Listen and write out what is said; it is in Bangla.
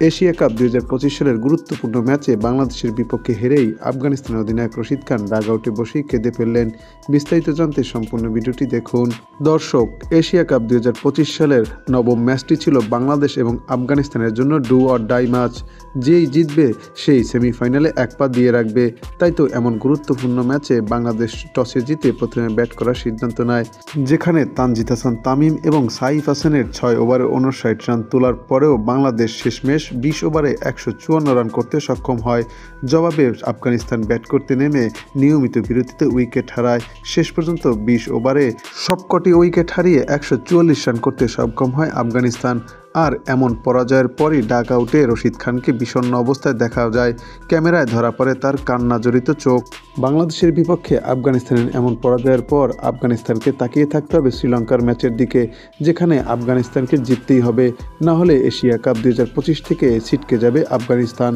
এশিয়া কাপ 2025 সালের গুরুত্বপূর্ণ ম্যাচে বাংলাদেশের বিপক্ষে হেরেই আফগানিস্তানের অধিনায়ক রশিদ খান ডাগআউটে বসেই কেঁদে ফেললেন। বিস্তারিত জানতে সম্পূর্ণ ভিডিওটি দেখুন। দর্শক, এশিয়া কাপ 2025 সালের নবম ম্যাচটি ছিল বাংলাদেশ এবং আফগানিস্তানের জন্য ডু অর ডাই ম্যাচ। যেই জিতবে সেই সেমিফাইনালে এক পা দিয়ে রাখবে। তাই তো এমন গুরুত্বপূর্ণ ম্যাচে বাংলাদেশ টসে জিতে প্রথমে ব্যাট করার সিদ্ধান্ত নেয়, যেখানে তানজিদ হাসান তামিম এবং সাইফ হাসানের 6 ওভারে 59 রান তোলার পরেও বাংলাদেশ শেষমেশ 20 ওভারে 154 রান করতে সক্ষম হয়। জবাবে আফগানিস্তান ব্যাট করতে নেমে নিয়মিত বিরতিতে উইকেট হারায়। শেষ পর্যন্ত 20 ওভারে সবকটি উইকেট হারিয়ে 144 রান করতে সক্ষম হয় আফগানিস্তান। আর এমন পরাজয়ের পরই ডাগআউটে রশিদ খানকে বিষণ্ণ অবস্থায় দেখা যায়। ক্যামেরায় ধরা পড়ে তার কান্নাজড়িত চোখ। বাংলাদেশের বিপক্ষে আফগানিস্তানের এমন পরাজয়ের পর আফগানিস্তানকে তাকিয়ে থাকতে হবে শ্রীলঙ্কার ম্যাচের দিকে, যেখানে আফগানিস্তানকে জিততেই হবে, না হলে এশিয়া কাপ 2025 থেকে ছিটকে যাবে আফগানিস্তান।